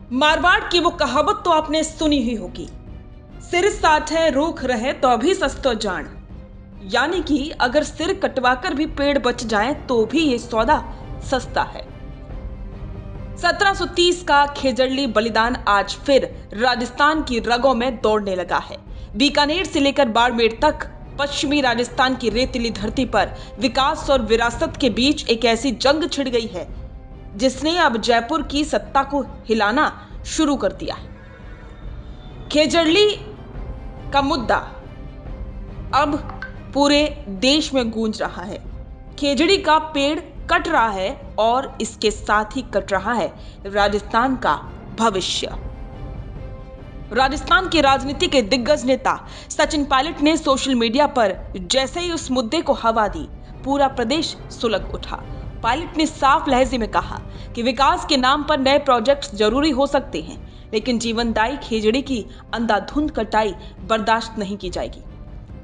मारवाड़ की वो कहावत तो आपने सुनी ही होगी, सिर साठ है रूख रहे तो भी सस्तो जान। यानी कि अगर सिर कटवाकर भी पेड़ बच जाए तो भी ये सौदा सस्ता है। 1730 का खेजड़ली बलिदान आज फिर राजस्थान की रगों में दौड़ने लगा है। बीकानेर से लेकर बाड़मेर तक पश्चिमी राजस्थान की रेतीली धरती पर विकास और विरासत के बीच एक ऐसी जंग छिड़ गई है जिसने अब जयपुर की सत्ता को हिलाना शुरू कर दिया है। खेजड़ली का मुद्दा अब पूरे देश में गूंज रहा है। खेजड़ी का पेड़ कट रहा है और इसके साथ ही कट रहा है राजस्थान का भविष्य। राजस्थान के राजनीति के दिग्गज नेता सचिन पायलट ने सोशल मीडिया पर जैसे ही उस मुद्दे को हवा दी, पूरा प्रदेश सुलग उठा। पायलट ने साफ लहजे में कहा कि विकास के नाम पर नए प्रोजेक्ट्स जरूरी हो सकते हैं, लेकिन जीवनदायी खेजड़ी की अंधाधुंध कटाई बर्दाश्त नहीं की जाएगी।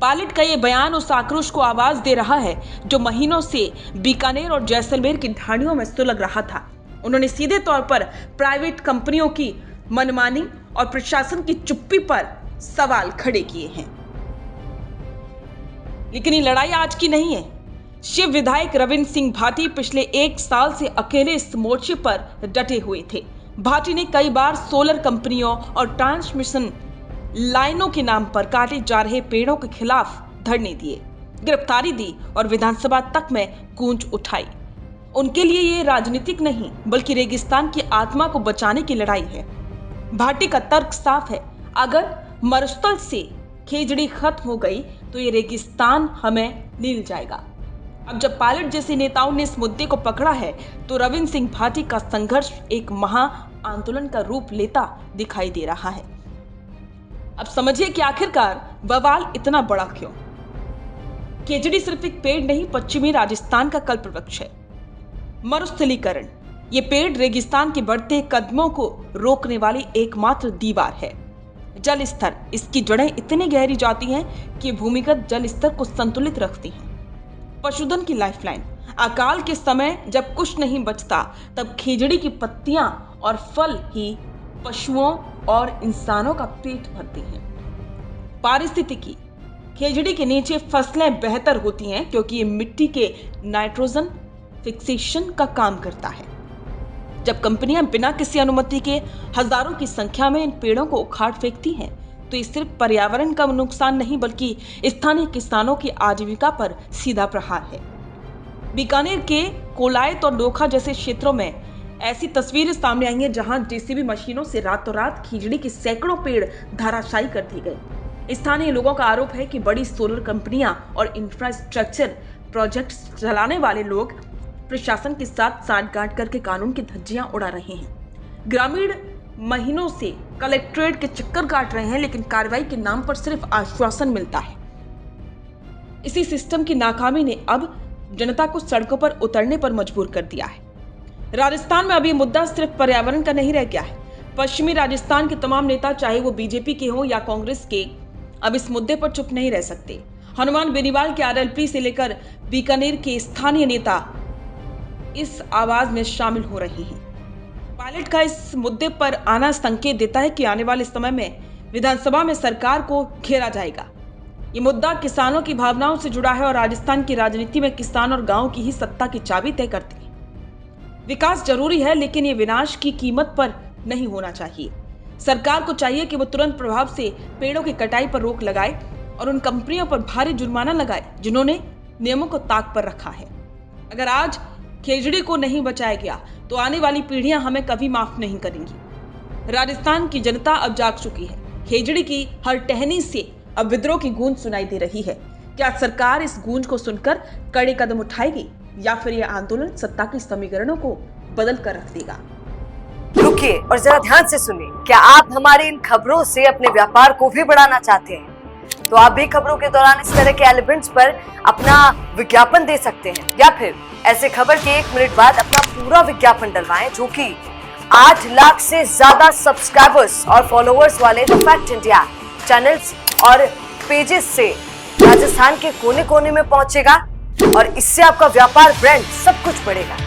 पायलट का ये बयान उस आक्रोश को आवाज दे रहा है जो महीनों से बीकानेर और जैसलमेर की ढाणियों में सुलग रहा था। उन्होंने सीधे तौर पर प्राइवेट कंपनियों की मनमानी और प्रशासन की चुप्पी पर सवाल खड़े किए हैं। लेकिन ये लड़ाई आज की नहीं है। शिव विधायक रविंद्र सिंह भाटी पिछले 1 साल से अकेले इस मोर्चे पर डटे हुए थे। भाटी ने कई बार सोलर कंपनियों और ट्रांसमिशन लाइनों के नाम पर काटे जा रहे पेड़ों के खिलाफ धरने दिए, गिरफ्तारी दी और विधानसभा तक में गूंज उठाई। उनके लिए ये राजनीतिक नहीं बल्कि रेगिस्तान की आत्मा को बचाने की लड़ाई है। भाटी का तर्क साफ है, अगर मरुस्थल से खेजड़ी खत्म हो गई तो ये रेगिस्तान हमें नील जाएगा। अब जब पायलट जैसे नेताओं ने इस मुद्दे को पकड़ा है तो रविंद्र सिंह भाटी का संघर्ष एक महा आंदोलन का रूप लेता दिखाई दे रहा है। अब समझिए कि आखिरकार बवाल इतना बड़ा क्यों। खेजड़ी सिर्फ एक पेड़ नहीं, पश्चिमी राजस्थान का कल्पवृक्ष है। मरुस्थलीकरण, ये पेड़ रेगिस्तान के बढ़ते कदमों को रोकने वाली एकमात्र दीवार है। जल स्तर, इसकी जड़ें इतनी गहरी जाती हैं कि भूमिगत जल स्तर को संतुलित रखती हैं। पशुधन की लाइफलाइन, अकाल के समय जब कुछ नहीं बचता तब खेजड़ी की पत्तियां और फल ही पशुओं और इंसानों का पेट भरती हैं। पारिस्थितिकी, खेजड़ी के नीचे फसलें बेहतर होती हैं क्योंकि ये मिट्टी के नाइट्रोजन फिक्सेशन का काम करता है। जब कंपनियां बिना किसी अनुमति के हजारों की संख्या में इन पेड़ों को उखाड़ फेंकती हैं तो ये सिर्फ पर्यावरण का नुकसान नहीं बल्कि स्थानीय किसानों की आजीविका पर सीधा प्रहार है। बीकानेर के कोलायत और नोखा जैसे क्षेत्रों में ऐसी तस्वीरें सामने आई हैं जहां जेसीबी मशीनों से रातों रात खेजड़ी के सैकड़ों पेड़ धाराशायी कर दिए गए। स्थानीय लोगों का आरोप है कि बड़ी सोलर कंपनियां और इंफ्रास्ट्रक्चर प्रोजेक्ट्स चलाने वाले लोग प्रशासन के साथ सांठगांठ करके कानून की धज्जियां उड़ा रहे हैं। ग्रामीण महीनों से कलेक्ट्रेट के चक्कर काट रहे हैं, लेकिन कार्रवाई के नाम पर सिर्फ आश्वासन मिलता है। इसी सिस्टम की नाकामी ने अब जनता को सड़कों पर उतरने पर मजबूर कर दिया है। राजस्थान में अभी मुद्दा सिर्फ पर्यावरण का नहीं रह गया है। पश्चिमी राजस्थान के तमाम नेता, चाहे वो बीजेपी के हो या कांग्रेस के, अब इस मुद्दे पर चुप नहीं रह सकते। हनुमान बेनीवाल के आरएलपी से लेकर बीकानेर के स्थानीय नेता इस आवाज में शामिल हो रहे हैं। पायलट का इस मुद्दे पर आना संकेत देता है कि आने वाले समय में विधानसभा में सरकार को घेरा जाएगा। ये मुद्दा किसानों की भावनाओं से जुड़ा है और राजस्थान की राजनीति में किसान और गांव की ही सत्ता की चाबी तय करती है। विकास जरूरी है, लेकिन ये विनाश की कीमत पर नहीं होना चाहिए। सरकार को चाहिए कि वो तुरंत प्रभाव से पेड़ों की कटाई पर रोक लगाए और उन कंपनियों पर भारी जुर्माना लगाए जिन्होंने नियमों को ताक पर रखा है। अगर आज खेजड़ी को नहीं बचाया गया तो आने वाली पीढ़ियां हमें कभी माफ नहीं करेंगी। राजस्थान की जनता अब जाग चुकी है। खेजड़ी की हर टहनी से अब विद्रोह की गूंज सुनाई दे रही है। क्या सरकार इस गूंज को सुनकर कड़े कदम उठाएगी या फिर यह आंदोलन सत्ता के समीकरणों को बदल कर रख देगा? रुकिए और जरा ध्यान से सुनिए। क्या आप हमारी इन खबरों से अपने व्यापार को भी बढ़ाना चाहते हैं? तो आप भी खबरों के दौरान इस तरह के एलिमेंट्स पर अपना विज्ञापन दे सकते हैं, या फिर ऐसे खबर के 1 मिनट बाद अपना पूरा विज्ञापन डलवाएं, जो कि 8 लाख से ज्यादा सब्सक्राइबर्स और फॉलोअर्स वाले द फैक्ट इंडिया चैनल्स और पेजेस से राजस्थान के कोने कोने में पहुंचेगा और इससे आपका व्यापार, ब्रांड सब कुछ बढ़ेगा।